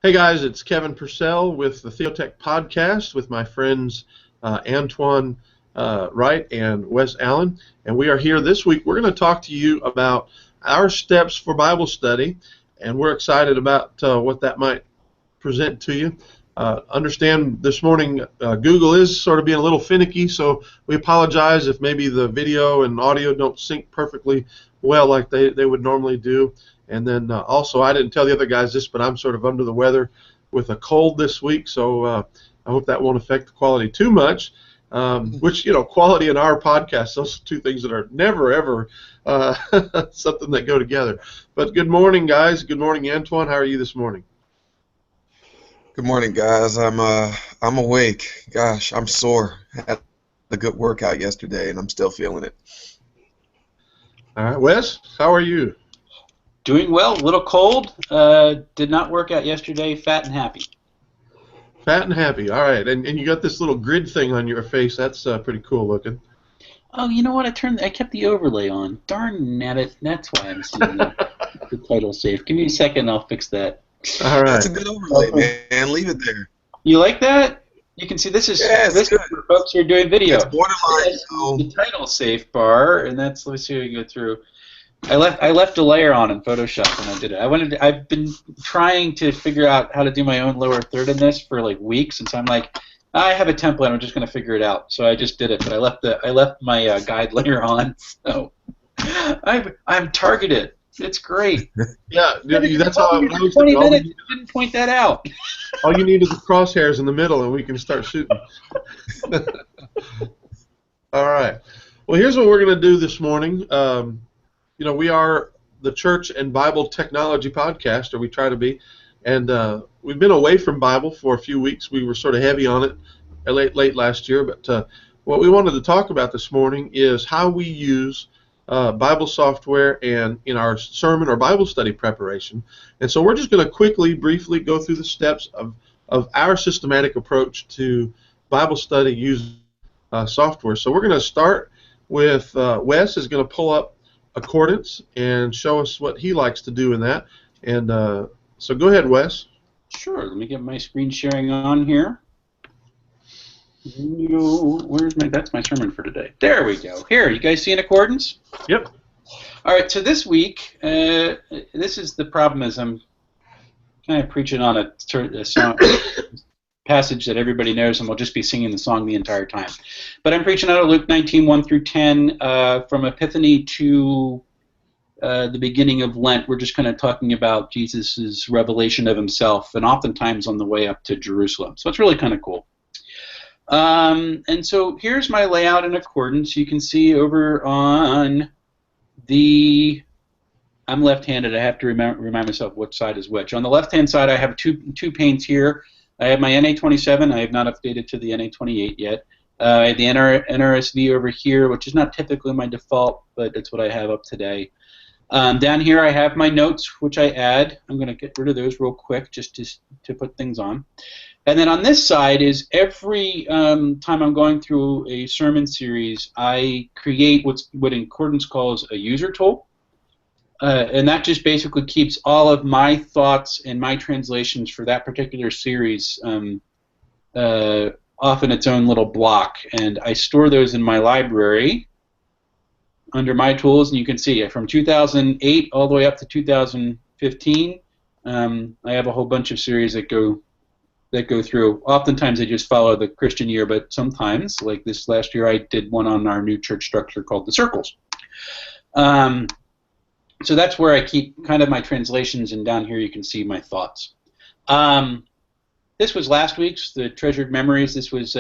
Hey guys, it's Kevin Purcell with the Theotek podcast with my friends Antoine Wright and Wes Allen, and we are here this week. We're going to talk to you about our steps for Bible study, and we're excited about what that might present to you. Understand this morning Google is sort of being a little finicky, so we apologize if maybe the video and audio don't sync perfectly well like they would normally do. And then also, I didn't tell the other guys this, but I'm sort of under the weather with a cold this week, so I hope that won't affect the quality too much. Which, quality in our podcast, those are two things that are never, ever something that go together. But good morning, guys. Good morning, Antoine. How are you this morning? Good morning, guys. I'm awake. Gosh, I'm sore. Had a good workout yesterday, and I'm still feeling it. All right, Wes, how are you? Doing well, a little cold. Did not work out yesterday. Fat and happy. Fat and happy. All right, and you got this little grid thing on your face. That's pretty cool looking. Oh, you know what? I kept the overlay on. Darn it! That's why I'm seeing the title safe. Give me a second. I'll fix that. All right. That's a good overlay, man. Leave it there. You like that? You can see this is this is for folks who are doing video. It's borderline. So. The title safe bar, and that's. Let me see if we can go through. I left a layer on in Photoshop when I did it. I've been trying to figure out how to do my own lower third in this for like weeks, and so I'm like, I have a template. I'm just going to figure it out. So I just did it, but I left my guide layer on. So I'm targeted. It's great. Yeah, that's how I was 20 minutes. Didn't point that out. All you need is the crosshairs in the middle, and we can start shooting. All right. Well, here's what we're going to do this morning. We are the Church and Bible Technology Podcast, or we try to be, and we've been away from Bible for a few weeks. We were sort of heavy on it late last year, but what we wanted to talk about this morning is how we use Bible software and in our sermon or Bible study preparation. And so we're just going to briefly go through the steps of our systematic approach to Bible study using software. So we're going to start with Wes is going to pull up Accordance and show us what he likes to do in that. And so go ahead, Wes. Sure. Let me get my screen sharing on here. That's my sermon for today. There we go. Here, you guys see in Accordance? Yep. All right, so this week, this is the problem is I'm kind of preaching on a song, passage that everybody knows, and we'll just be singing the song the entire time. But I'm preaching out of Luke 19:1 through 10, from Epiphany to the beginning of Lent. We're just kind of talking about Jesus' revelation of himself, and oftentimes on the way up to Jerusalem. So it's really kind of cool. And so here's my layout in Accordance. You can see over on the... I'm left-handed. I have to remind myself which side is which. On the left-hand side, I have two panes here. I have my NA27. I have not updated to the NA28 yet. I have the NRSV over here, which is not typically my default, but it's what I have up today. Down here, I have my notes, which I add. I'm going to get rid of those real quick just to put things on. And then on this side is every time I'm going through a sermon series, I create what Accordance calls a user tool. And that just basically keeps all of my thoughts and my translations for that particular series off in its own little block. And I store those in my library under my tools. And you can see from 2008 all the way up to 2015, I have a whole bunch of series that go through. Oftentimes they just follow the Christian year, but sometimes, like this last year, I did one on our new church structure called the Circles. So that's where I keep kind of my translations, and down here you can see my thoughts. This was last week's, the Treasured Memories. This was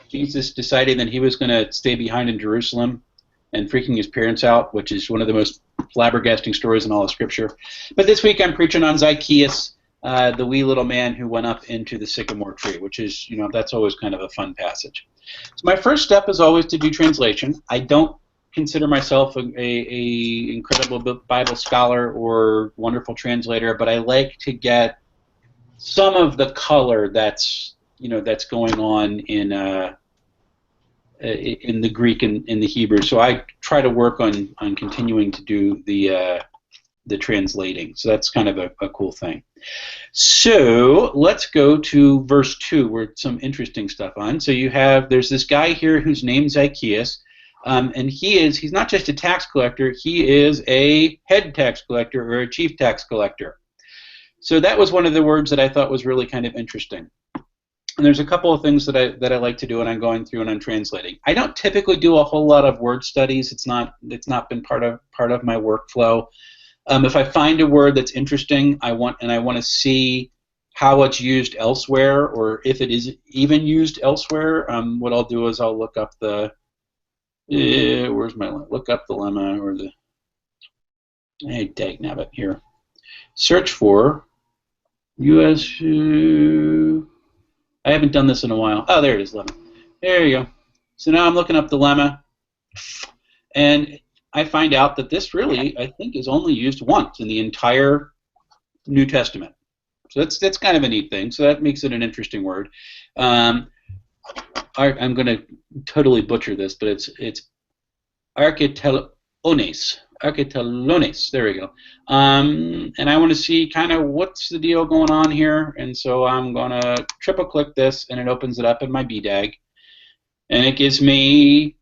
Jesus deciding that he was going to stay behind in Jerusalem and freaking his parents out, which is one of the most flabbergasting stories in all of Scripture. But this week I'm preaching on Zacchaeus, the wee little man who went up into the sycamore tree, which is, that's always kind of a fun passage. So my first step is always to do translation. I don't consider myself a incredible Bible scholar or wonderful translator, but I like to get some of the color that's going on in the Greek and in the Hebrew. So I try to work on continuing to do the the translating. So that's kind of a cool thing. So let's go to verse 2, where some interesting stuff on. So there's this guy here whose name's Zacchaeus, and he's not just a tax collector, he is a head tax collector or a chief tax collector. So that was one of the words that I thought was really kind of interesting. And there's a couple of things that I like to do when I'm going through and I'm translating. I don't typically do a whole lot of word studies. It's not been part of my workflow. If I find a word that's interesting, I want to see how it's used elsewhere, or if it is even used elsewhere. What I'll do is I'll look up the look up the lemma, or the dagnabbit here. Search for U.S. I haven't done this in a while. Oh, there it is, lemma. There you go. So now I'm looking up the lemma, and I find out that this really, I think, is only used once in the entire New Testament. So that's kind of a neat thing. So that makes it an interesting word. I'm going to totally butcher this, but it's archetelones. Archetelones. There we go. And I want to see kind of what's the deal going on here. And so I'm going to triple click this, and it opens it up in my BDAG. And it gives me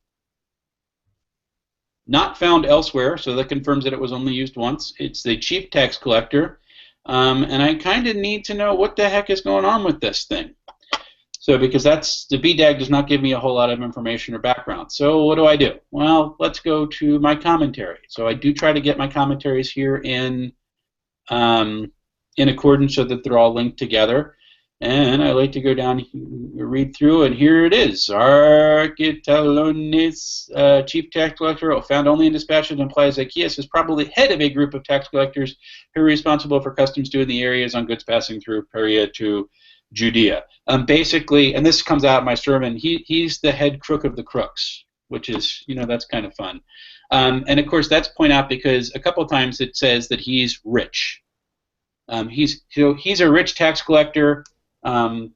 not found elsewhere, so that confirms that it was only used once. It's the chief tax collector, and I kind of need to know what the heck is going on with this thing. So because the BDAG does not give me a whole lot of information or background. So what do? Well, let's go to my commentary. So I do try to get my commentaries here in accordance so that they're all linked together. And I like to go down, read through, and here it is. Archetelones, chief tax collector, found only in dispatches, implies Zacchaeus is probably head of a group of tax collectors who are responsible for customs due in the areas on goods passing through Perea to Judea. Basically, and this comes out in my sermon, he's the head crook of the crooks, which is, that's kind of fun. And of course, that's point out because a couple of times it says that he's rich. He's a rich tax collector. And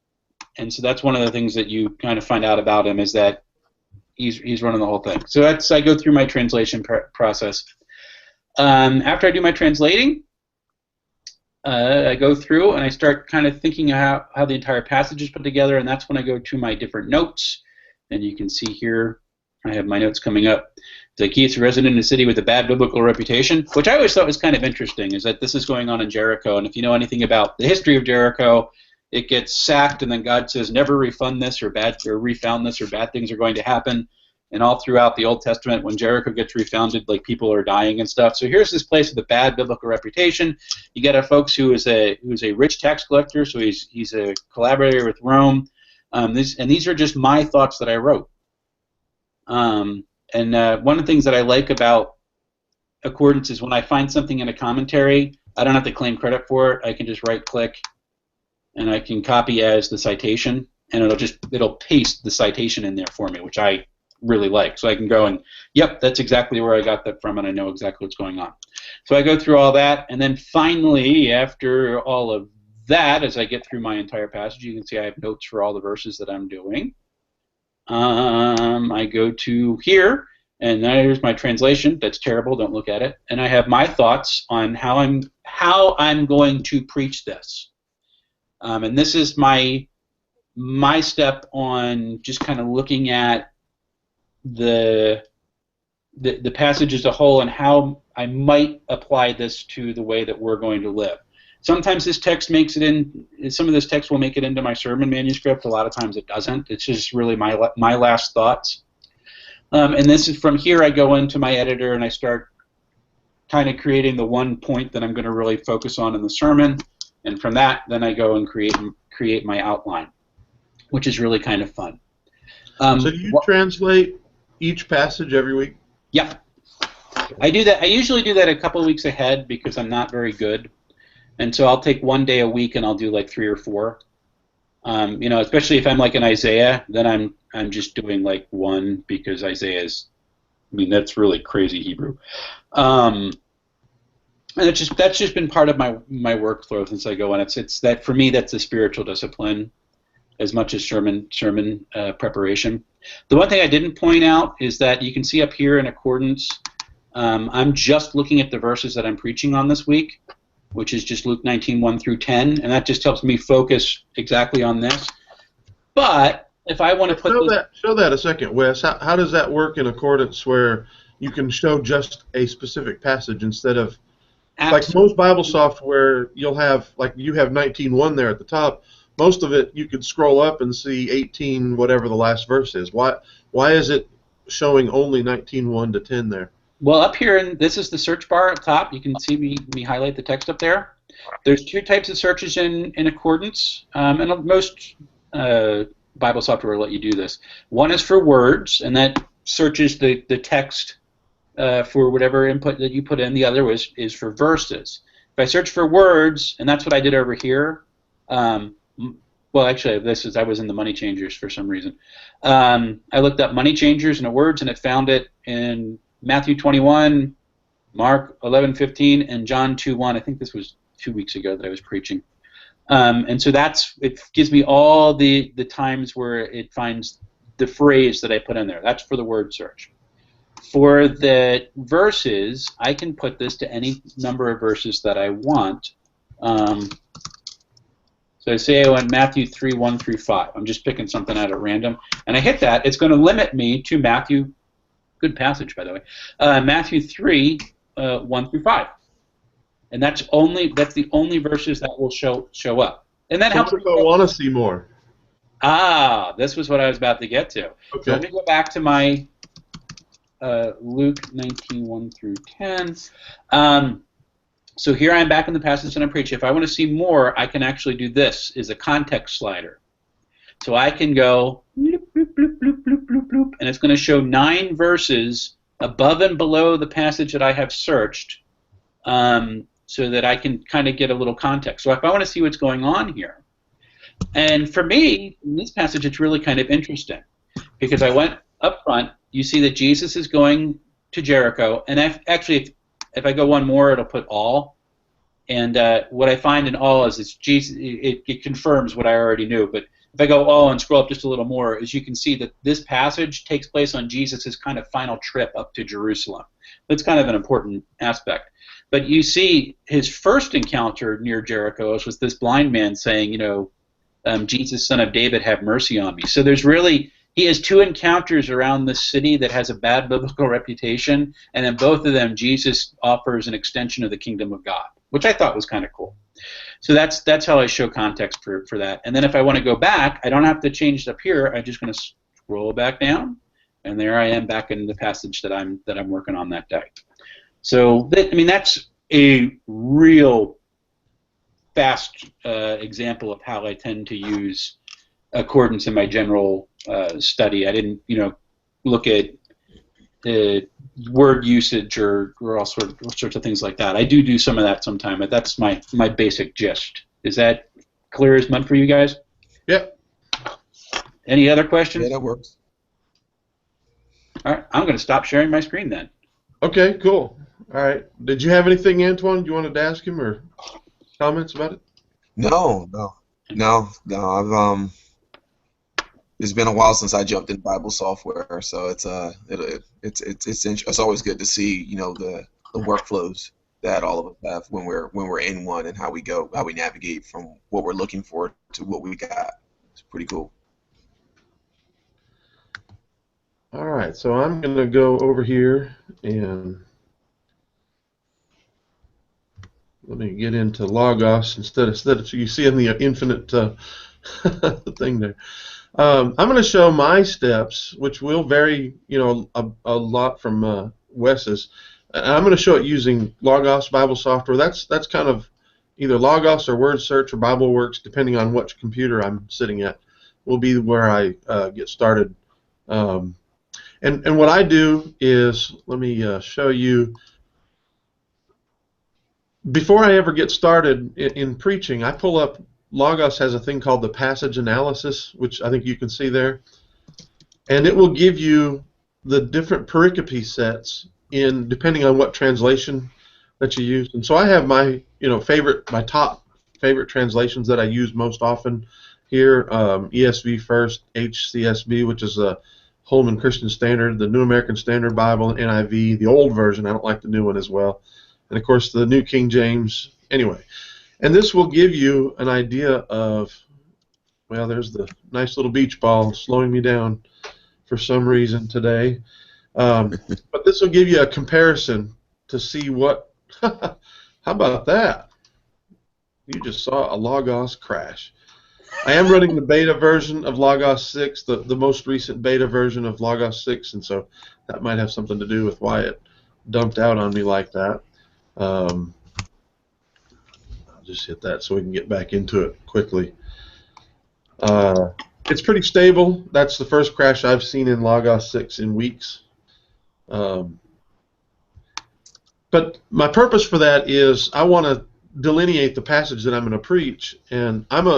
so that's one of the things that you kind of find out about him, is that he's running the whole thing. So I go through my translation process. After I do my translating, I go through and I start kind of thinking how the entire passage is put together, and that's when I go to my different notes. And you can see here I have my notes coming up. Zacchaeus, a resident in a city with a bad biblical reputation, which I always thought was kind of interesting, is that this is going on in Jericho. And if you know anything about the history of Jericho, it gets sacked, and then God says, never refund this or refound this, or bad things are going to happen. And all throughout the Old Testament, when Jericho gets refounded, like, people are dying and stuff. So here's this place with a bad biblical reputation. You get a folks who is a rich tax collector, so he's a collaborator with Rome. These are just my thoughts that I wrote. One of the things that I like about Accordance is when I find something in a commentary, I don't have to claim credit for it. I can just right-click, and I can copy as the citation, and it'll paste the citation in there for me, which I really like. So I can go and, yep, that's exactly where I got that from, and I know exactly what's going on. So I go through all that, and then finally, after all of that, as I get through my entire passage, you can see I have notes for all the verses that I'm doing. I go to here, and there's my translation. That's terrible. Don't look at it. And I have my thoughts on how I'm going to preach this. And this is my step on just kind of looking at the passage as a whole and how I might apply this to the way that we're going to live. Sometimes this text makes it in. Some of this text will make it into my sermon manuscript. A lot of times it doesn't. It's just really my last thoughts. And this is from here. I go into my editor and I start kind of creating the one point that I'm going to really focus on in the sermon. And from that, then I go and create my outline, which is really kind of fun. So do you translate each passage every week? Yeah, I do that. I usually do that a couple of weeks ahead because I'm not very good, and so I'll take one day a week and I'll do like 3 or 4. Especially if I'm like in Isaiah, then I'm just doing like 1 because Isaiah is, that's really crazy Hebrew. And that's just been part of my workflow since I go on. It's that for me, that's a spiritual discipline as much as sermon preparation. The one thing I didn't point out is that you can see up here in Accordance, I'm just looking at the verses that I'm preaching on this week, which is just Luke 19:1 through 10, and that just helps me focus exactly on this. But if I want to put show that a second, Wes. How does that work in accordance where you can show just a specific passage instead of like most Bible software? You'll have like you have 19:1 there at the top. Most of it you could scroll up and see 18 whatever the last verse is. Why is it showing only 19:1 to 10 there? Well, up here, and this is the search bar up top. You can see me highlight the text up there. There's two types of searches in accordance, and most Bible software will let you do this. One is for words, and that searches the text for whatever input that you put in. The other is for verses. If I search for words, and that's what I did over here. Well, actually, I was in the money changers for some reason. I looked up money changers and words, and it found it in Matthew 21, Mark 11:15, and John 2:1. I think this was 2 weeks ago that I was preaching. And so it gives me all the times where it finds the phrase that I put in there. That's for the word search. For the verses, I can put this to any number of verses that I want. So I say I want Matthew 3:1 through 5. I'm just picking something out at random. And I hit that. It's going to limit me to Matthew. Good passage, by the way. Matthew 3:1 through 5. And that's the only verses that will show up. And that helps. What if I want to see more? This was what I was about to get to. Okay. So let me go back to my Luke 19:1 through 10. So here I'm back in the passage that I'm preaching. If I want to see more, I can actually do this, is a context slider. So I can go bloop, bloop, bloop, bloop, bloop, bloop, bloop, and it's going to show 9 verses above and below the passage that I have searched, so that I can kind of get a little context. So if I want to see what's going on here, and for me, in this passage, it's really kind of interesting, because I went up front. You see that Jesus is going to Jericho, and if I go one more, it'll put all. And what I find in all is Jesus. It confirms what I already knew. But if I go all and scroll up just a little more, as you can see that this passage takes place on Jesus' kind of final trip up to Jerusalem. That's kind of an important aspect. But you see his first encounter near Jericho was this blind man saying, Jesus, son of David, have mercy on me. So he has 2 encounters around this city that has a bad biblical reputation, and in both of them, Jesus offers an extension of the kingdom of God, which I thought was kind of cool. So that's how I show context for that. And then if I want to go back, I don't have to change it up here. I'm just going to scroll back down, and there I am back in the passage that I'm working on that day. So that's a real fast example of how I tend to use accordance in my general study. I didn't, look at word usage or all sorts of things like that. I do some of that sometime, but that's my basic gist. Is that clear as mud for you guys? Yep. Any other questions? Yeah, that works. All right, I'm going to stop sharing my screen then. Okay, cool. All right. Did you have anything, Antoine, you wanted to ask him or comments about it? No. I've it's been a while since I jumped in Bible software, so it's always good to see the workflows that all of us have when we're in one, and how we navigate from what we're looking for to what we got. It's pretty cool. All right, so I'm going to go over here and let me get into Logos instead of you see in the infinite thing there. I'm going to show my steps, which will vary, a lot from Wes's. I'm going to show it using Logos Bible software. That's kind of either Logos or Word Search or BibleWorks, depending on which computer I'm sitting at, will be where I get started. And what I do is, let me show you. Before I ever get started in preaching, I pull up. Logos has a thing called the passage analysis, which I think you can see there, and it will give you the different pericope sets depending on what translation that you use. And so I have my top favorite translations that I use most often here. ESV first, HCSB, which is a Holman Christian Standard, the New American Standard Bible, and NIV, the old version. I don't like the new one as well. And, of course, the New King James. Anyway, and this will give you an idea of, well, there's the nice little beach ball slowing me down for some reason today. But this will give you a comparison to see what, how about that? You just saw a Logos crash. I am running the beta version of Logos 6, the most recent beta version of Logos 6, and so that might have something to do with why it dumped out on me like that. I'll just hit that so we can get back into it quickly. It's pretty stable. That's the first crash I've seen in Logos 6 in weeks. But my purpose for that is I want to delineate the passage that I'm going to preach, and I'm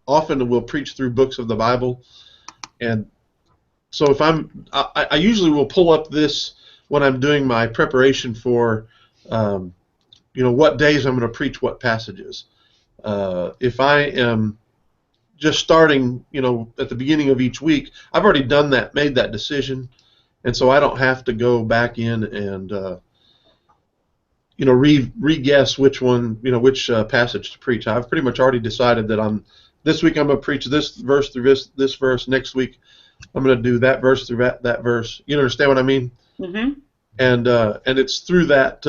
often will preach through books of the Bible, and so if I usually will pull up this when I'm doing my preparation for what days I'm going to preach what passages. If I am just starting at the beginning of each week, I've already done that, made that decision, and so I don't have to go back in and re-guess which one, which passage to preach. I've pretty much already decided that this week I'm going to preach this verse through this verse. Next week I'm going to do that verse through that verse. You understand what I mean? Mm-hmm. And it's through that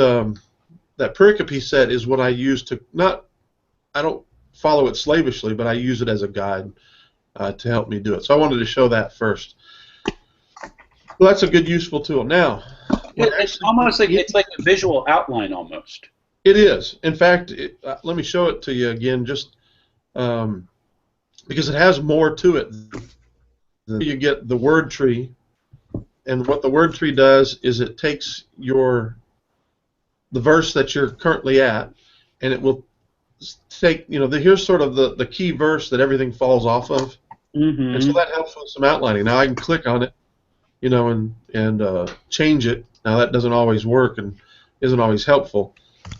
pericope set is what I use to I don't follow it slavishly, but I use it as a guide to help me do it. So I wanted to show that first. Well, that's a good, useful tool. Now, it's almost like it's like a visual outline almost. It is. In fact, let me show it to you again, just because it has more to it. You get the word tree, and what the word tree does is it takes the verse that you're currently at, and it will take, here's sort of the key verse that everything falls off of, and so that helps with some outlining. Now I can click on it, and change it. Now that doesn't always work and isn't always helpful,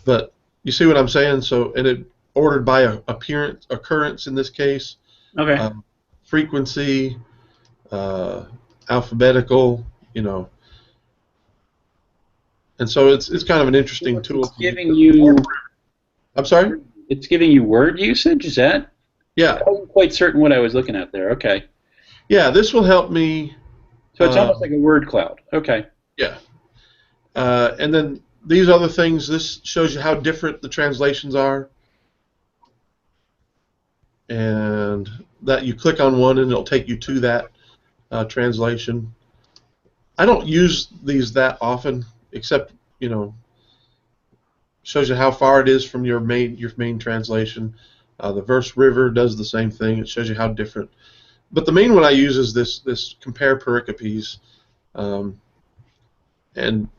but you see what I'm saying? So, and it ordered by occurrence in this case, okay, frequency, alphabetical, and so it's kind of an interesting tool. It's giving you. I'm sorry? It's giving you word usage. Is that? Yeah. I wasn't quite certain what I was looking at there. Okay. Yeah, this will help me. So it's almost like a word cloud. Okay. Yeah. And then these other things, this shows you how different the translations are. And that you click on one and it'll take you to that translation. I don't use these that often, except, shows you how far it is from your main translation. The verse river does the same thing. It shows you how different. But the main one I use is this compare pericopes, and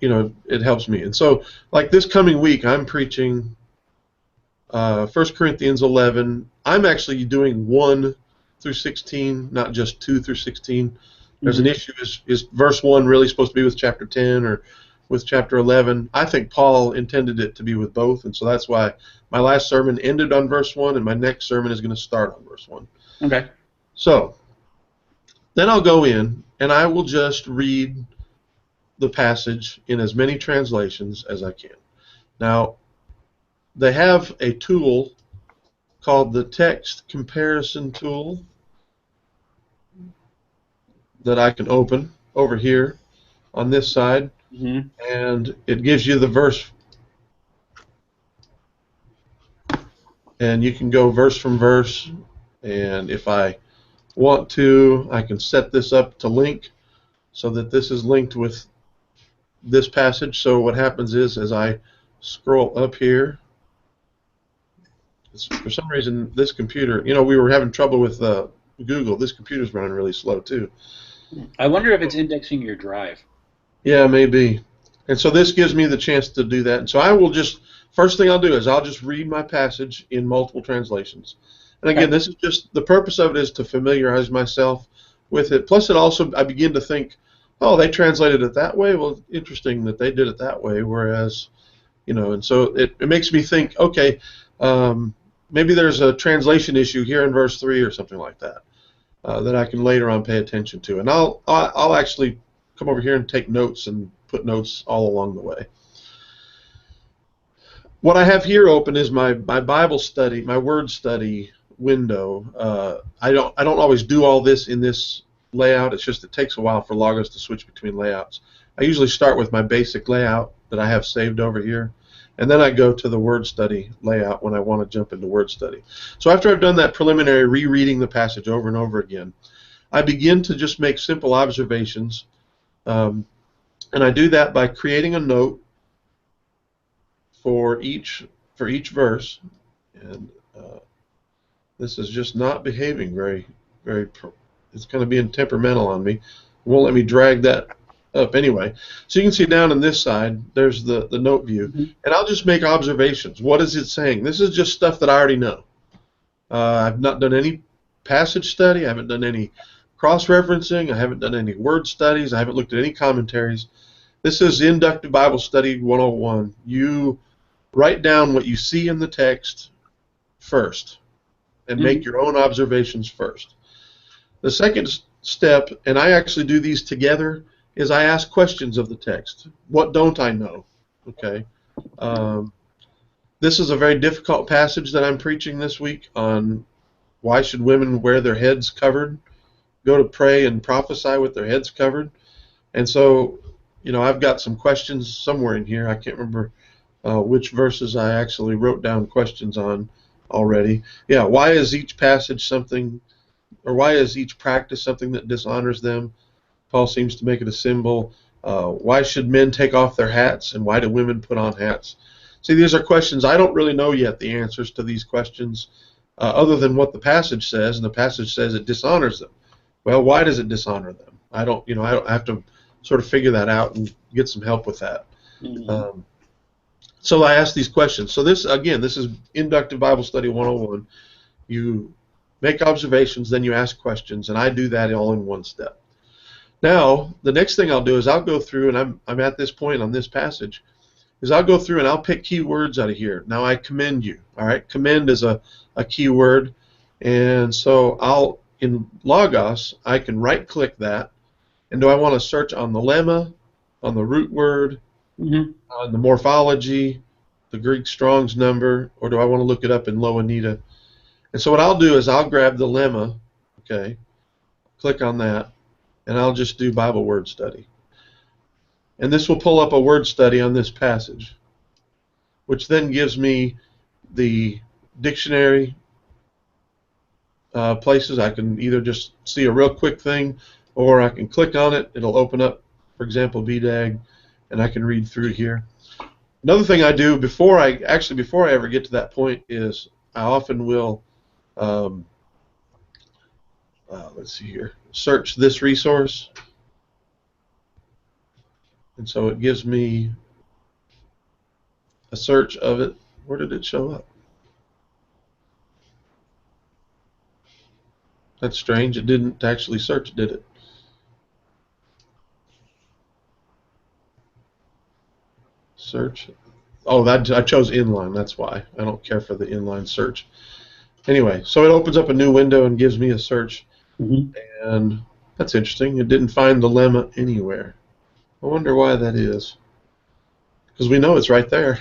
it helps me. And so, like this coming week, I'm preaching 1 Corinthians 11. I'm actually doing 1 through 16, not just 2 through 16. There's an issue: is verse 1 really supposed to be with chapter 10 or with chapter 11? I think Paul intended it to be with both, and so that's why my last sermon ended on verse 1, and my next sermon is going to start on verse 1. Okay. So then I'll go in and I will just read the passage in as many translations as I can. Now, they have a tool called the text comparison tool that I can open over here on this side, and it gives you the verse, and you can go verse from verse, and if I want to, I can set this up to link so that this is linked with this passage. So what happens is, as I scroll up here, for some reason this computer, we were having trouble with Google. This computer's running really slow too. I wonder if it's indexing your drive. Yeah, maybe. And so this gives me the chance to do that. And so I will first thing I'll do is I'll just read my passage in multiple translations. And again, this is just, the purpose of it is to familiarize myself with it. Plus, I begin to think, oh, they translated it that way? Well, interesting that they did it that way, whereas, and so it makes me think, okay, maybe there's a translation issue here in verse 3 or something like that. that I can later on pay attention to. And I'll actually come over here and take notes and put notes all along the way. What I have here open is my Bible study, my word study window. I don't always do all this in this layout. It's just it takes a while for Logos to switch between layouts. I usually start with my basic layout that I have saved over here, and then I go to the word study layout when I want to jump into word study. So after I've done that preliminary rereading the passage over and over again, I begin to just make simple observations, and I do that by creating a note for each verse. And this is just not behaving very. It's kind of being temperamental on me. It won't let me drag that up anyway. So you can see down on this side, there's the note view, and I'll just make observations. What is it saying? This is just stuff that I already know. I've not done any passage study. I haven't done any cross-referencing. I haven't done any word studies. I haven't looked at any commentaries. This is Inductive Bible Study 101. You write down what you see in the text first and make your own observations first. The second step, and I actually do these together, is I ask questions of the text. What don't I know? Okay. This is a very difficult passage that I'm preaching this week on why should women wear their heads covered, go to pray and prophesy with their heads covered. And so, you know, I've got some questions somewhere in here. I can't remember which verses I actually wrote down questions on already. Yeah, why is each passage something, or why is each practice something that dishonors them? Paul seems to make it a symbol. Why should men take off their hats, and why do women put on hats? See, these are questions I don't really know yet the answers to these questions, other than what the passage says, and the passage says it dishonors them. Well, why does it dishonor them? I have to sort of figure that out and get some help with that. So I ask these questions. So this is Inductive Bible Study 101. You make observations, then you ask questions, and I do that all in one step. Now, the next thing I'll do is I'll go through, and I'm at this point on this passage, is I'll go through and I'll pick key words out of here. Now, I commend you. All right, commend is a key word, and so in Logos, I can right-click that, and do I want to search on the lemma, on the root word, on the morphology, the Greek Strong's number, or do I want to look it up in Loanita? And so what I'll do is I'll grab the lemma, okay, click on that, and I'll just do Bible word study. And this will pull up a word study on this passage, which then gives me the dictionary places. I can either just see a real quick thing, or I can click on it. It'll open up, for example, BDAG, and I can read through here. Another thing I do before I ever get to that point is I often will, let's see here, search this resource. And so it gives me a search of it. Where did it show up? That's strange. It didn't actually search, did it? Search. Oh, I chose inline. That's why. I don't care for the inline search. Anyway, so it opens up a new window and gives me a search. And that's interesting. It didn't find the lemma anywhere. I wonder why that is. Because we know it's right there.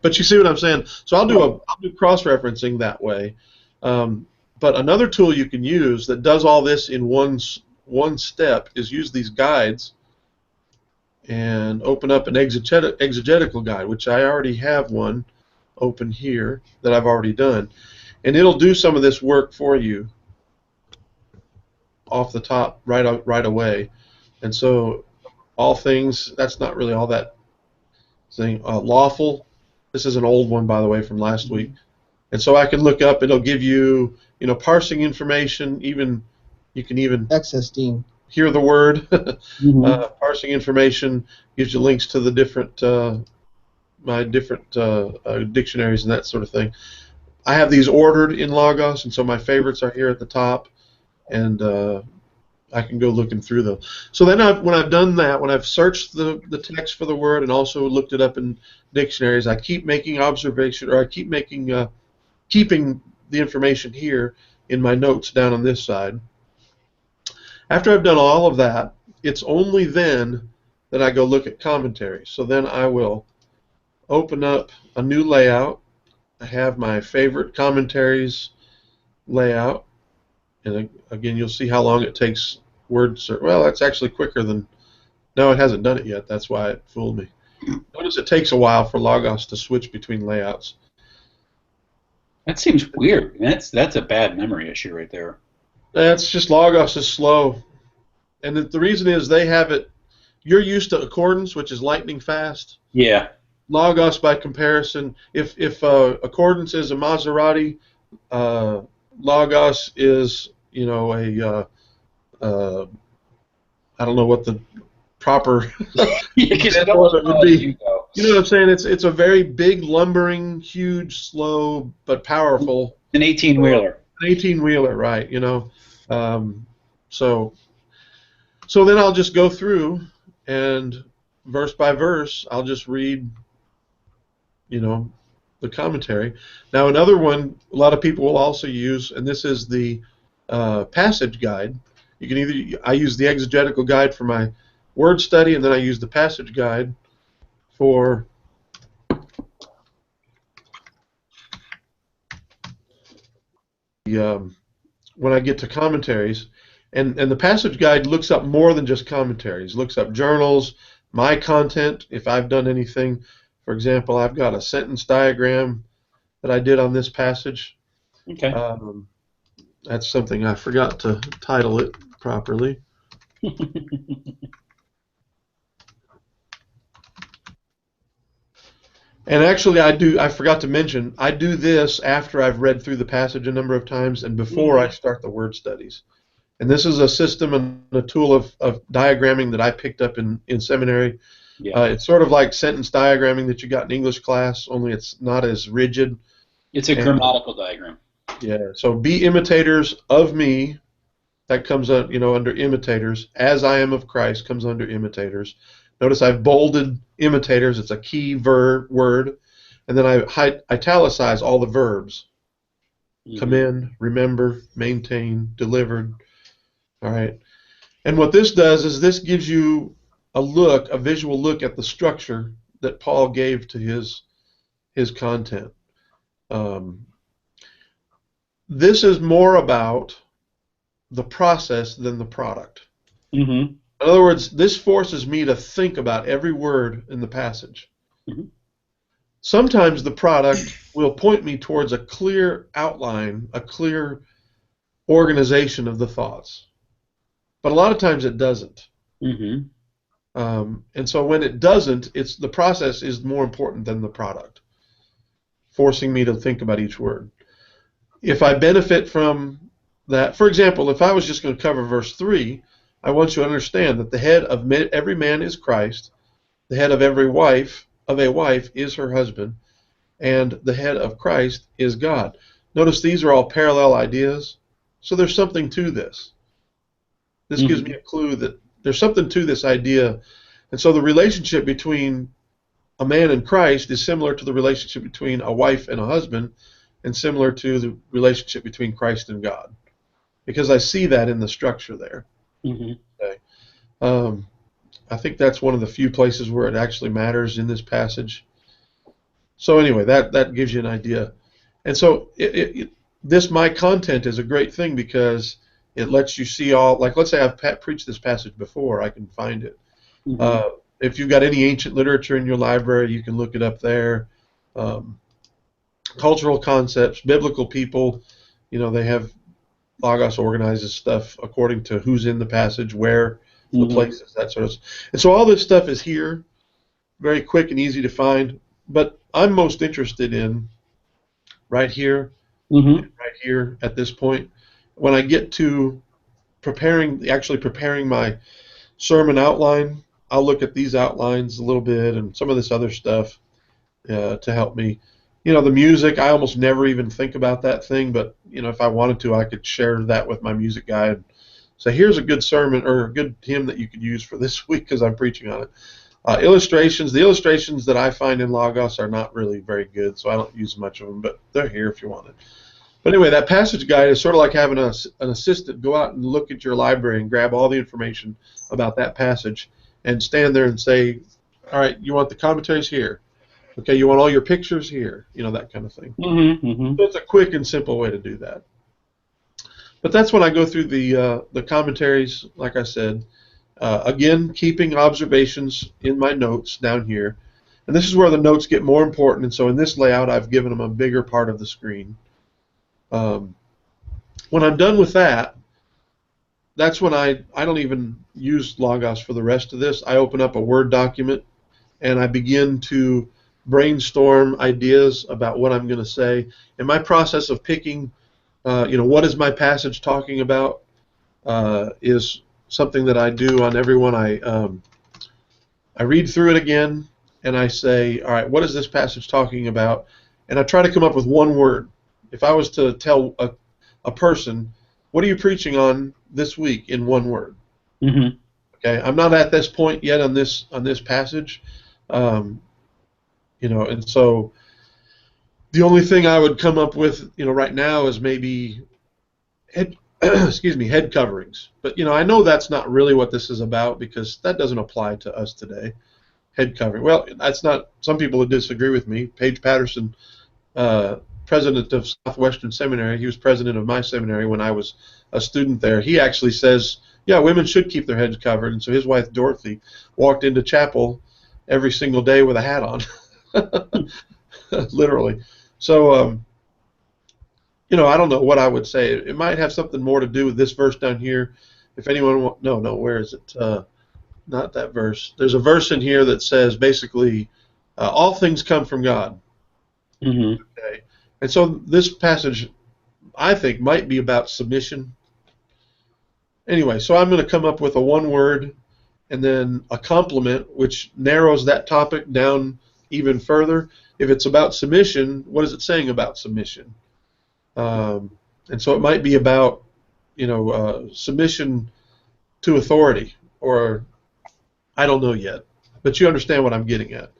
But you see what I'm saying? So I'll do cross-referencing that way. But another tool you can use that does all this in one step is use these guides and open up an exegetical guide, which I already have one open here that I've already done. And it'll do some of this work for you off the top right away. And so all things, that's not really all that thing. Lawful, this is an old one, by the way, from last week. And so I can look up, it'll give you, parsing information, you can even access hear the word. Parsing information gives you links to the different, my different dictionaries and that sort of thing. I have these ordered in Logos, and so my favorites are here at the top, and I can go looking through them. So then when I've done that, when I've searched the text for the word and also looked it up in dictionaries, I keep making observation, or I keep making keeping the information here, in my notes down on this side. After I've done all of that, it's only then that I go look at commentaries. So then I will open up a new layout. I have my favorite commentaries layout, and again, you'll see how long it takes word search. Well, that's actually quicker than. No, it hasn't done it yet. That's why it fooled me. Notice it takes a while for Logos to switch between layouts. That seems weird. That's a bad memory issue right there. That's just Logos is slow, and the reason is they have it. You're used to accordance, which is lightning fast. Yeah. Logos, by comparison, if accordance is a Maserati, Logos is a I don't know what the proper example of it would be. You know what I'm saying? It's a very big, lumbering, huge, slow, but powerful. An 18-wheeler. An 18-wheeler, right? So then I'll just go through and verse by verse, I'll just read, the commentary. Now another one a lot of people will also use, and this is the passage guide. You can I use the exegetical guide for my word study, and then I use the passage guide for when I get to commentaries. And the passage guide looks up more than just commentaries. Looks up journals, my content, if I've done anything. For example, I've got a sentence diagram that I did on this passage. Okay. That's something I forgot to title it properly. And actually, I forgot to mention, I do this after I've read through the passage a number of times and before I start the word studies. And this is a system and a tool of diagramming that I picked up in seminary. Yeah. It's sort of like sentence diagramming that you got in English class, only it's not as rigid. It's a grammatical diagram. Yeah. So be imitators of me. That comes up, under imitators. As I am of Christ comes under imitators. Notice I've bolded imitators. It's a key word. And then I italicize all the verbs. Mm-hmm. Commend, remember, maintain, delivered. All right. And what this does is this gives you a visual look at the structure that Paul gave to his content. This is more about the process than the product. Mm-hmm. In other words, this forces me to think about every word in the passage. Mm-hmm. Sometimes the product will point me towards a clear outline, a clear organization of the thoughts. But a lot of times it doesn't. Mm-hmm. And so when it doesn't, the process is more important than the product, forcing me to think about each word. If I benefit from that, for example, if I was just going to cover verse 3, I want you to understand that the head of every man is Christ, the head of every wife is her husband, and the head of Christ is God. Notice these are all parallel ideas, so there's something to this. This gives me a clue that there's something to this idea. And so the relationship between a man and Christ is similar to the relationship between a wife and a husband, and similar to the relationship between Christ and God, because I see that in the structure there. Mm-hmm. Okay. I think that's one of the few places where it actually matters in this passage. So anyway, that gives you an idea. And so this my content is a great thing because it lets you see all, like let's say I've preached this passage before, I can find it. Mm-hmm. If you've got any ancient literature in your library, you can look it up there. Cultural concepts, biblical people, they have Logos organizes stuff according to who's in the passage, where, the places, that sort of stuff. And so all this stuff is here, very quick and easy to find. But I'm most interested in right here, right here at this point, when I get to preparing my sermon outline. I'll look at these outlines a little bit and some of this other stuff to help me. The music, I almost never even think about that thing, but if I wanted to, I could share that with my music guy and say, here's a good sermon or a good hymn that you could use for this week because I'm preaching on it. Illustrations, the illustrations that I find in Logos are not really very good, so I don't use much of them, but they're here if you want it. But anyway, that passage guide is sort of like having an assistant go out and look at your library and grab all the information about that passage and stand there and say, all right, you want the commentaries here. Okay, you want all your pictures here, that kind of thing. So it's a quick and simple way to do that. But that's when I go through the commentaries, like I said. Again, keeping observations in my notes down here. And this is where the notes get more important. And so in this layout, I've given them a bigger part of the screen. When I'm done with that, that's when I don't even use Logos for the rest of this. I open up a Word document, and I begin to brainstorm ideas about what I'm going to say. And my process of picking, what is my passage talking about, is something that I do on every one. I read through it again, and I say, all right, what is this passage talking about? And I try to come up with one word. If I was to tell a person, what are you preaching on this week in one word? Okay, I'm not at this point yet on this passage, and so the only thing I would come up with, right now is maybe head coverings. But I know that's not really what this is about, because that doesn't apply to us today. Head covering. Well, that's not. Some people would disagree with me. Paige Patterson, president of Southwestern Seminary, he was president of my seminary when I was a student there. He actually says, yeah, women should keep their heads covered. And so his wife Dorothy walked into chapel every single day with a hat on, literally. So, I don't know what I would say. It might have something more to do with this verse down here. If anyone no, where is it? Not that verse. There's a verse in here that says basically, all things come from God. Okay. And so this passage, I think, might be about submission. Anyway, so I'm going to come up with a one word and then a complement, which narrows that topic down even further. If it's about submission, what is it saying about submission? And so it might be about, submission to authority, or I don't know yet, but you understand what I'm getting at.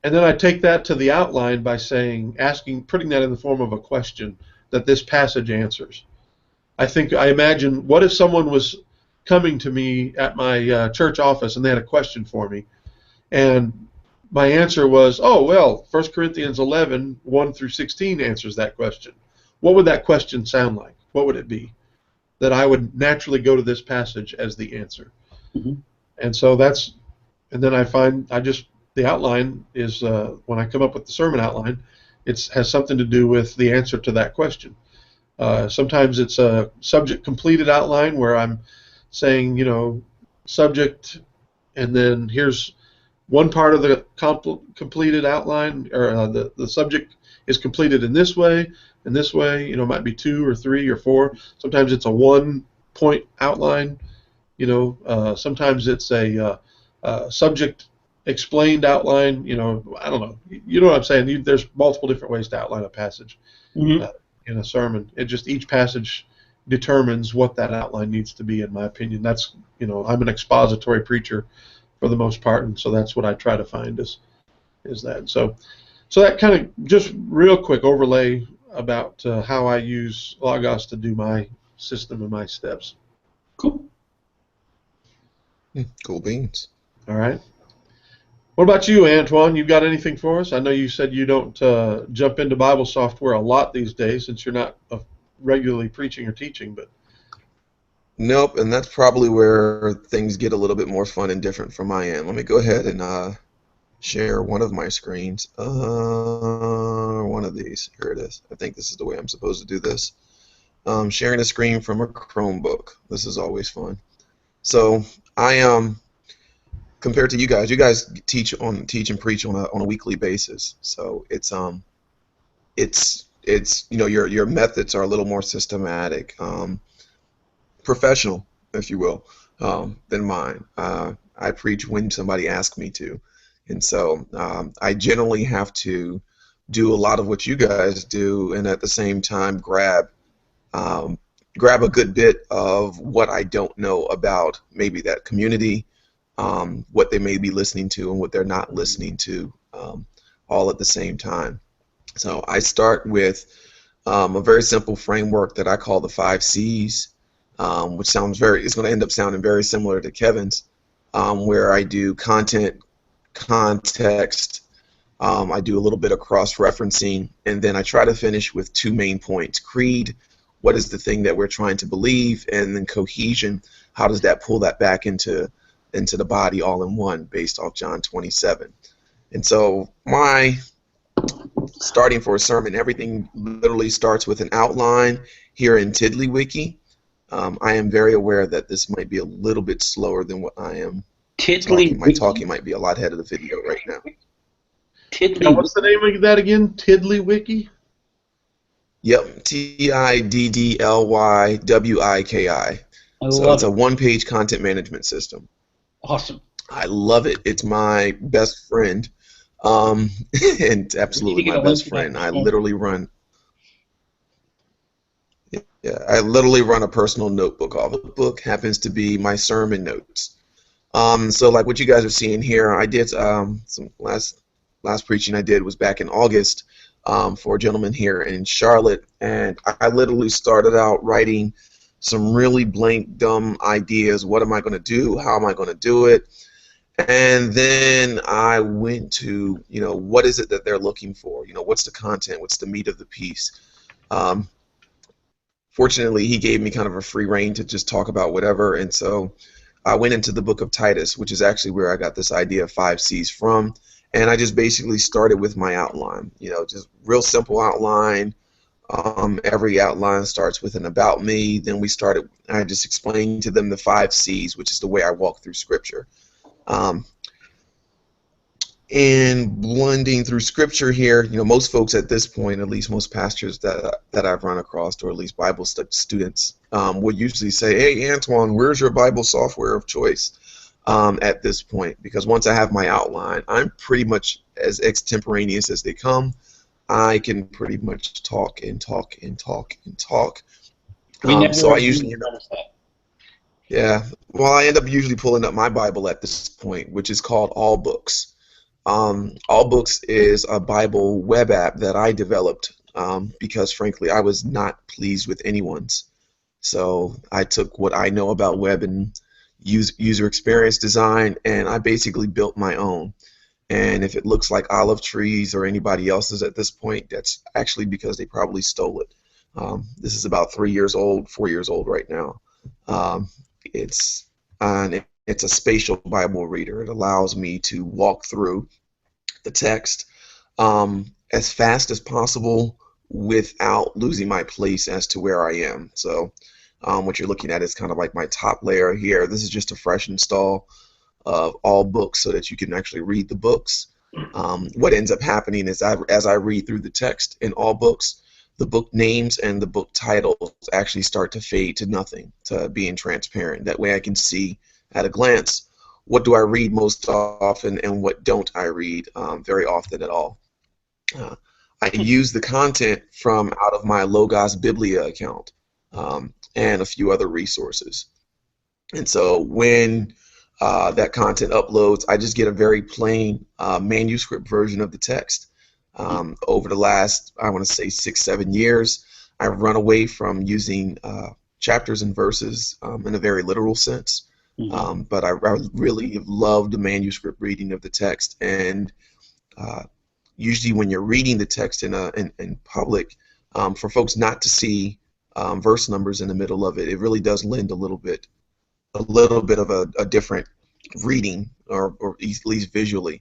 And then I take that to the outline by putting that in the form of a question that this passage answers. I imagine, what if someone was coming to me at my church office and they had a question for me, and my answer was, 1 Corinthians 11, 1 through 16 answers that question. What would that question sound like? What would it be? That I would naturally go to this passage as the answer. And so and then I find, the outline is, when I come up with the sermon outline, it has something to do with the answer to that question. Sometimes it's a subject completed outline where I'm saying, subject, and then here's one part of the completed outline, or the subject is completed in this way, and this way, it might be 2 or 3 or 4. Sometimes it's a 1-point outline, sometimes it's a subject explained outline, I don't know. You know what I'm saying? There's multiple different ways to outline a passage in a sermon. Each passage determines what that outline needs to be, in my opinion. That's, I'm an expository preacher for the most part, and so that's what I try to find is that. So that kind of just real quick overlay about how I use Logos to do my system and my steps. Cool. Cool beans. All right. What about you, Antoine? You got anything for us? I know you said you don't jump into Bible software a lot these days since you're not regularly preaching or teaching, but. Nope, and that's probably where things get a little bit more fun and different from my end. Let me go ahead and share one of my screens. One of these. Here it is. I think this is the way I'm supposed to do this. Sharing a screen from a Chromebook. This is always fun. So I compared to you guys teach and preach on a weekly basis. So it's your methods are a little more systematic, professional, if you will, than mine. I preach when somebody asks me to, and so I generally have to do a lot of what you guys do, and at the same time grab a good bit of what I don't know about maybe that community, what they may be listening to and what they're not listening to, all at the same time. So I start with a very simple framework that I call the 5 C's, which it's going to end up sounding very similar to Kevin's, where I do content, context, I do a little bit of cross-referencing, and then I try to finish with 2 main points. Creed, what is the thing that we're trying to believe, and then cohesion, how does that pull that back into the body all in one based off John 27. And so my starting for a sermon, everything literally starts with an outline here in Tiddlywiki. I am very aware that this might be a little bit slower than what I am talking. My talking might be a lot ahead of the video right now. Now, what's the name of that again? Tiddlywiki? Yep, Tiddlywiki. So it's a 1-page content management system. Awesome. I love it. It's my best friend, and absolutely my best friend. I literally run. Yeah, I literally run a personal notebook. All the book happens to be my sermon notes. So like what you guys are seeing here, I did some last preaching I did was back in August for a gentleman here in Charlotte, and I literally started out writing some really blank, dumb ideas. What am I going to do? How am I going to do it? And then I went to, what is it that they're looking for? What's the content? What's the meat of the piece? Fortunately, he gave me kind of a free rein to just talk about whatever, and so I went into the book of Titus, which is actually where I got this idea of 5 C's from, and I just basically started with my outline, just real simple outline. Every outline starts with an about me. Then I just explained to them the 5 C's, which is the way I walk through Scripture. And blending through Scripture here, most folks at this point, at least most pastors that I've run across, or at least Bible students, would usually say, "Hey, Antoine, where's your Bible software of choice?" At this point, because once I have my outline, I'm pretty much as extemporaneous as they come. I can pretty much talk and talk and talk and talk. So I usually end up, yeah. Well, I end up usually pulling up my Bible at this point, which is called All Books. All Books is a Bible web app that I developed because, frankly, I was not pleased with anyone's. So I took what I know about web and user experience design, and I basically built my own. And if it looks like olive trees or anybody else's at this point, that's actually because they probably stole it. This is about 4 years old right now. It's a spatial Bible reader. It allows me to walk through the text as fast as possible without losing my place as to where I am. So what you're looking at is kind of like my top layer here. This is just a fresh install of All Books so that you can actually read the books. What ends up happening is as I read through the text in All Books, the book names and the book titles actually start to fade to nothing, to being transparent. That way I can see at a glance what do I read most often and what don't I read very often at all. I use the content from out of my Logos Biblia account and a few other resources. And so when that content uploads, I just get a very plain manuscript version of the text. Over the last, I want to say 6-7 years, I've run away from using chapters and verses in a very literal sense. But I really have loved the manuscript reading of the text, and usually when you're reading the text in public, for folks not to see verse numbers in the middle of it, it really does lend a little bit of a different reading, or at least visually,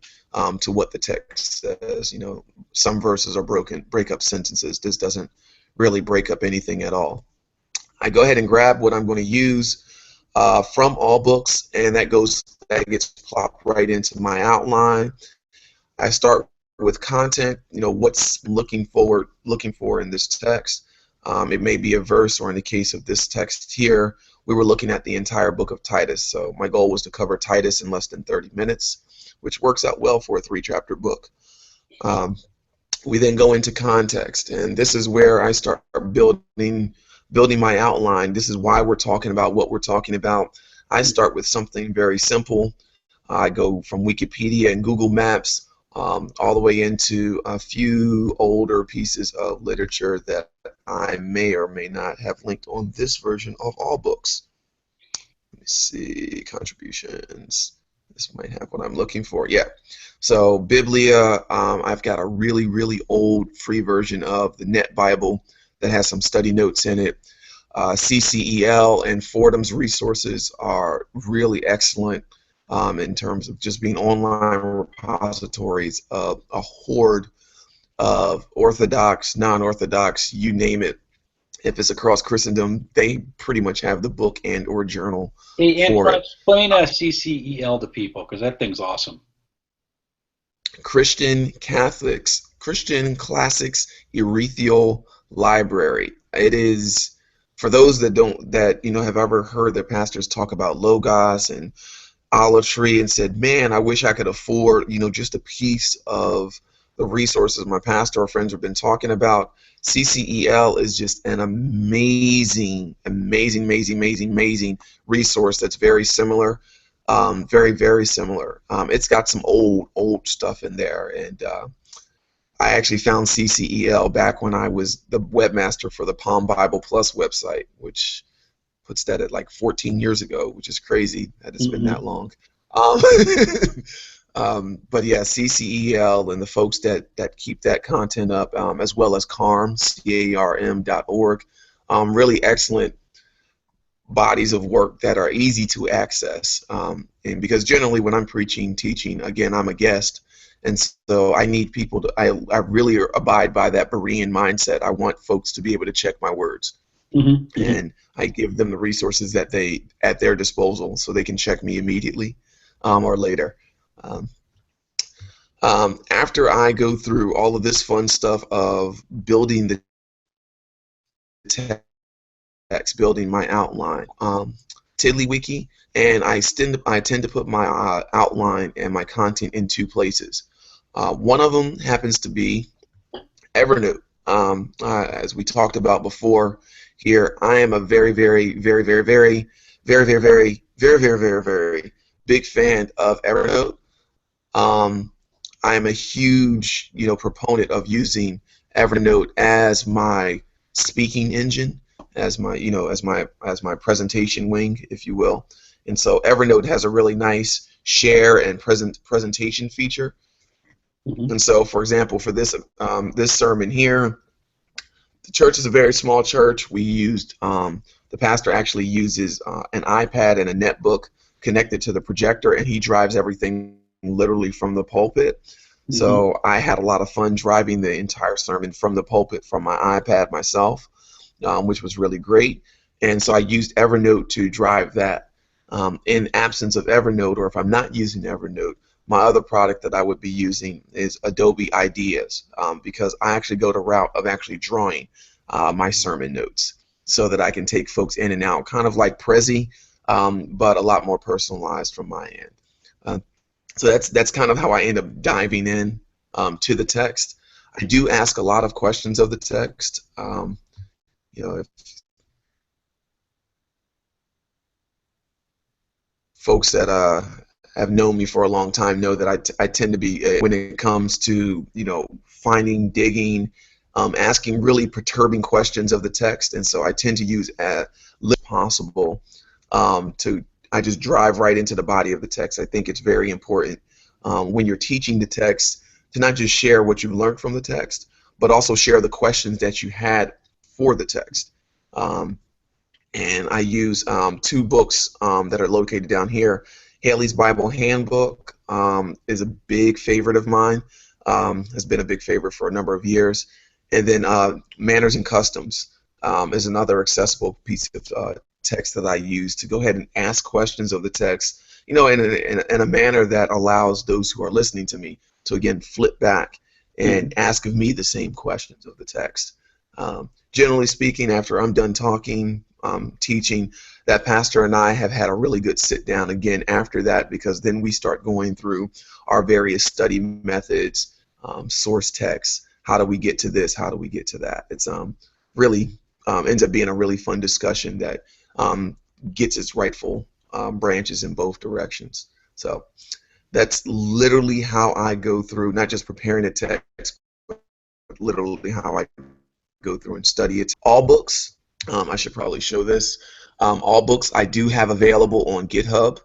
to what the text says. Some verses are break up sentences. This doesn't really break up anything at all. I go ahead and grab what I'm going to use from All Books, and that gets plopped right into my outline. I start with content. What's looking for in this text. It may be a verse, or in the case of this text here, we were looking at the entire book of Titus. So my goal was to cover Titus in less than 30 minutes, which works out well for a 3-chapter book. We then go into context, and this is where I start building my outline. This is why we're talking about what we're talking about. I start with something very simple. I go from Wikipedia and Google Maps all the way into a few older pieces of literature that I may or may not have linked on this version of all books. Let me see, contributions. This might have what I'm looking for. Yeah. So Biblia, I've got a really, really old free version of the Net Bible that has some study notes in it. CCEL and Fordham's resources are really excellent in terms of just being online repositories of a horde of Orthodox, non-Orthodox, you name it. If it's across Christendom, they pretty much have the book and or journal Hey, for Antoine, it. explain CCEL to people, because that thing's awesome. Christian Classics Erethial Library. It is, for those that have ever heard their pastors talk about Logos and Olive Tree and said, man, I wish I could afford, just a piece of the resources my pastor or friends have been talking about. CCEL is just an amazing resource that's very similar. Very, very similar. It's got some old stuff in there, and I actually found CCEL back when I was the webmaster for the Palm Bible Plus website, which puts that at like 14 years ago, which is crazy that it's been that long. But yeah, CCEL and the folks that keep that content up, as well as CARM, CARM.org, really excellent bodies of work that are easy to access. And because generally when I'm teaching, again, I'm a guest, and so I need people to, I really abide by that Berean mindset. I want folks to be able to check my words. And I give them the resources that they at their disposal so they can check me immediately or later. After I go through all of this fun stuff of building the text, building my outline, TiddlyWiki, and I tend to put my outline and my content in two places. One of them happens to be Evernote. As we talked about before here, I am a very big fan of Evernote. I am a huge, proponent of using Evernote as my speaking engine, as my presentation wing, if you will. And so Evernote has a really nice share and presentation feature. And so, for example, for this sermon here, the church is a very small church. We used the pastor actually uses an iPad and a netbook connected to the projector, and he drives everything literally from the pulpit. So I had a lot of fun driving the entire sermon from the pulpit from my iPad myself, which was really great. And so I used Evernote to drive that. In absence of Evernote, or if I'm not using Evernote, my other product that I would be using is Adobe Ideas, because I actually go the route of actually drawing my sermon notes so that I can take folks in and out, kind of like Prezi, but a lot more personalized from my end. So that's kind of how I end up diving in to the text. I do ask a lot of questions of the text. If folks that have known me for a long time know that I tend to be, when it comes to finding, digging, asking really perturbing questions of the text, and so I tend to use as little as possible I just drive right into the body of the text. I think it's very important when you're teaching the text to not just share what you've learned from the text, but also share the questions that you had for the text. And I use two books that are located down here. Haley's Bible Handbook is a big favorite of mine, has been a big favorite for a number of years. And then Manners and Customs is another accessible piece of text that I use to go ahead and ask questions of the text, in a manner that allows those who are listening to me to, again, flip back and ask of me the same questions of the text. Generally speaking, after I'm done talking, teaching, that pastor and I have had a really good sit down again after that, because then we start going through our various study methods, source texts. How do we get to this? How do we get to that? It's really ends up being a really fun discussion that gets its rightful branches in both directions. So That's literally how I go through, not just preparing a text, but literally how I go through and study it. All books, I should probably show this. All books I do have available on GitHub.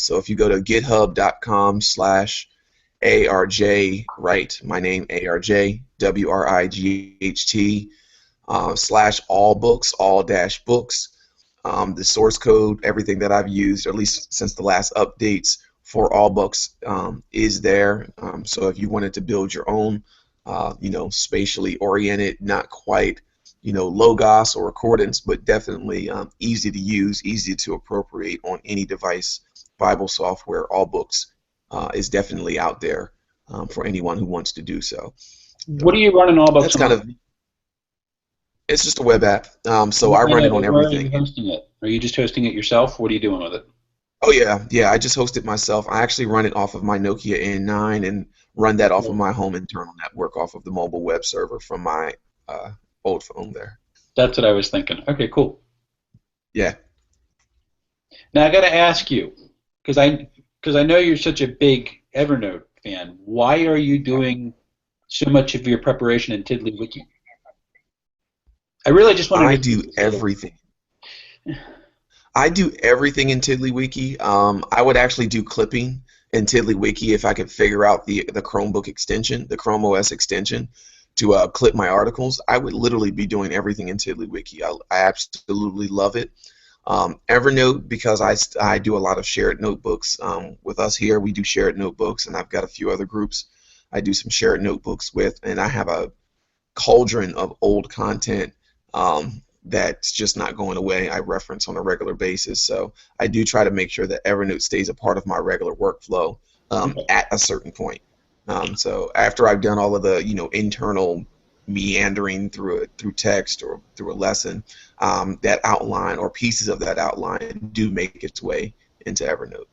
So if you go to github.com/ARJ, right, my name ARJ, WRIGHT, /all books, all dash books. The source code, everything that I've used, or at least since the last updates for all books, is there. So if you wanted to build your own, spatially oriented, not quite, logos or accordance, but definitely easy to use, easy to appropriate on any device, Bible software, all books is definitely out there for anyone who wants to do so. What do you run in all books? That's kind of. It's just a web app, so I run it on everything. Where are you hosting it? Are you just hosting it yourself? What are you doing with it? Oh yeah, I just host it myself. I actually run it off of my Nokia N9 and run that off of my home internal network, off of the mobile web server from my old phone there. That's what I was thinking. Okay, cool. Yeah. Now I got to ask you, because I know you're such a big Evernote fan. Why are you doing so much of your preparation in TiddlyWiki? I really just want to. I do everything. I do everything in TiddlyWiki. I would actually do clipping in TiddlyWiki if I could figure out the Chromebook extension, the Chrome OS extension, to clip my articles. I would literally be doing everything in TiddlyWiki. I absolutely love it. Evernote, because I do a lot of shared notebooks. With us here, we do shared notebooks, and I've got a few other groups I do some shared notebooks with, and I have a cauldron of old content that's just not going away. I reference on a regular basis, so I do try to make sure that Evernote stays a part of my regular workflow at a certain point. So after I've done all of the internal meandering through text or through a lesson, that outline or pieces of that outline do make its way into Evernote.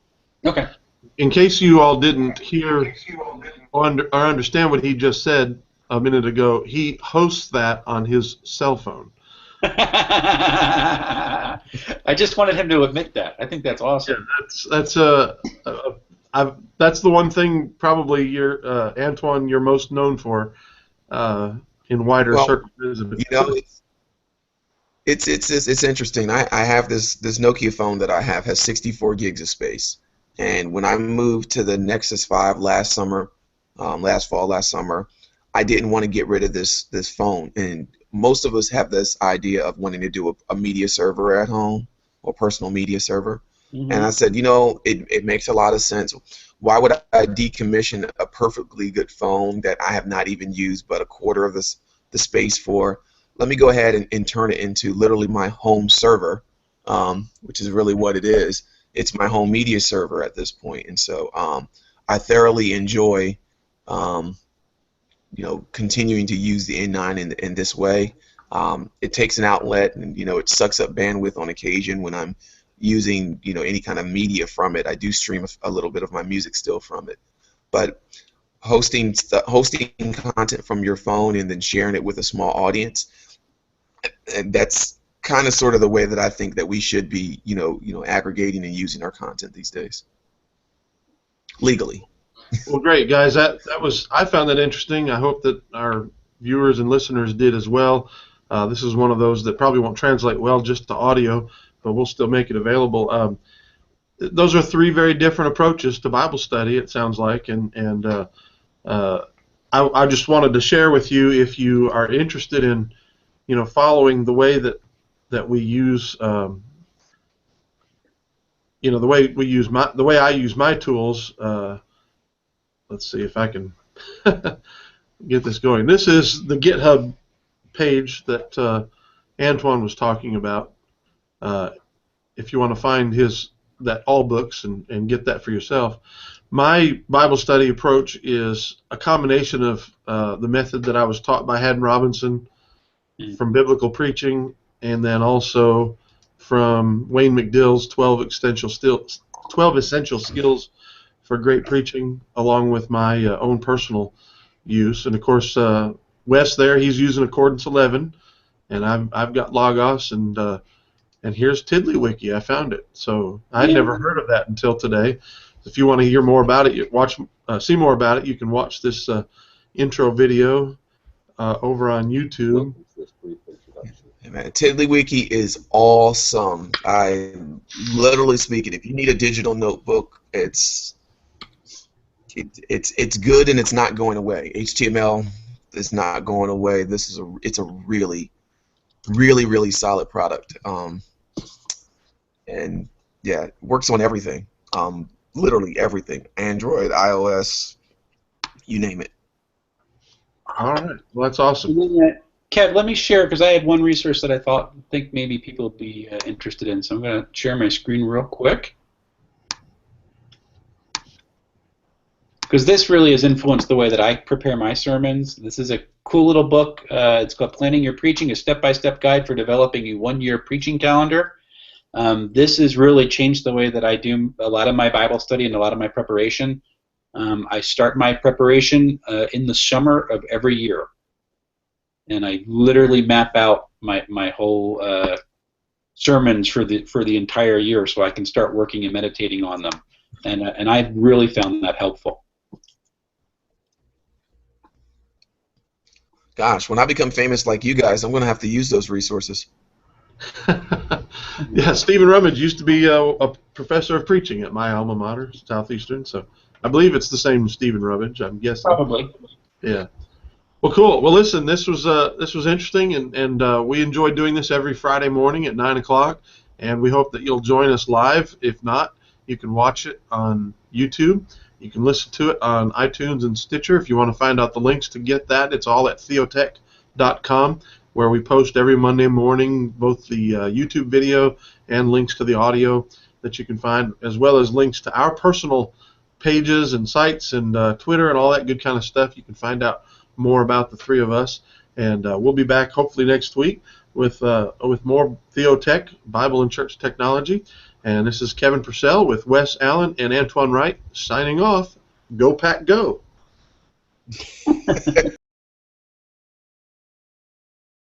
Okay. In case you all didn't hear or understand what he just said a minute ago, he hosts that on his cell phone. I just wanted him to admit that. I think that's awesome. Yeah, that's the one thing probably Antoine, you're most known for in wider circles. It's interesting. I have this Nokia phone that I have has 64 gigs of space, and when I moved to the Nexus 5 last summer, last summer, I didn't want to get rid of this phone. And most of us have this idea of wanting to do a media server at home or personal media server. Mm-hmm. And I said, it makes a lot of sense. Why would I decommission a perfectly good phone that I have not even used but a quarter of the space for? Let me go ahead and turn it into literally my home server, which is really what it is. It's my home media server at this point. And so I thoroughly enjoy continuing to use the N9 in this way. It takes an outlet, and it sucks up bandwidth on occasion when I'm using any kind of media from it. I do stream a little bit of my music still from it, but hosting content from your phone and then sharing it with a small audience, and that's kind of sort of the way that I think that we should be aggregating and using our content these days legally. Well, great, guys. I found that interesting. I hope that our viewers and listeners did as well. This is one of those that probably won't translate well just to audio, but we'll still make it available. Those are three very different approaches to Bible study, it sounds like, and I just wanted to share with you, if you are interested in following the way that we use the way I use my tools. Let's see if I can get this going. This is the GitHub page that Antoine was talking about. If you want to find that all books and get that for yourself. My Bible study approach is a combination of the method that I was taught by Haddon Robinson from biblical preaching, and then also from Wayne McDill's 12 essential skills for great preaching, along with my own personal use. And of course, Wes there, he's using Accordance 11, and I've got Logos, and here's TiddlyWiki. I found it, so I'd never heard of that until today. If you want to hear more about it, see more about it, you can watch this intro video over on YouTube. Hey man, Tiddlywiki is awesome. I literally speaking, if you need a digital notebook, it's good and it's not going away. HTML is not going away. It's a really, really, really solid product. And yeah, it works on everything. Literally everything. Android, iOS, you name it. All right. Well, that's awesome. Kev, let me share, because I had one resource that I think maybe people would be interested in. So I'm going to share my screen real quick, because this really has influenced the way that I prepare my sermons. This is a cool little book. It's called Planning Your Preaching, a step-by-step guide for developing a one-year preaching calendar. This has really changed the way that I do a lot of my Bible study and a lot of my preparation. I start my preparation in the summer of every year, and I literally map out my whole sermons for the entire year, so I can start working and meditating on them. And I've really found that helpful. Gosh, when I become famous like you guys, I'm going to have to use those resources. Yeah, Stephen Rummage used to be a professor of preaching at my alma mater, Southeastern. So I believe it's the same Stephen Rummage. I'm guessing. Probably. Yeah. Well, cool. Well, listen, this was interesting, and we enjoy doing this every Friday morning at 9 o'clock, and we hope that you'll join us live. If not, you can watch it on YouTube. You can listen to it on iTunes and Stitcher. If you want to find out the links to get that, it's all at theotek.com, where we post every Monday morning both the YouTube video and links to the audio that you can find, as well as links to our personal pages and sites and Twitter and all that good kind of stuff. You can find out more about the three of us, and we'll be back hopefully next week with more Theotek, Bible and Church Technology. And this is Kevin Purcell with Wes Allen and Antoine Wright signing off. Go Pack Go!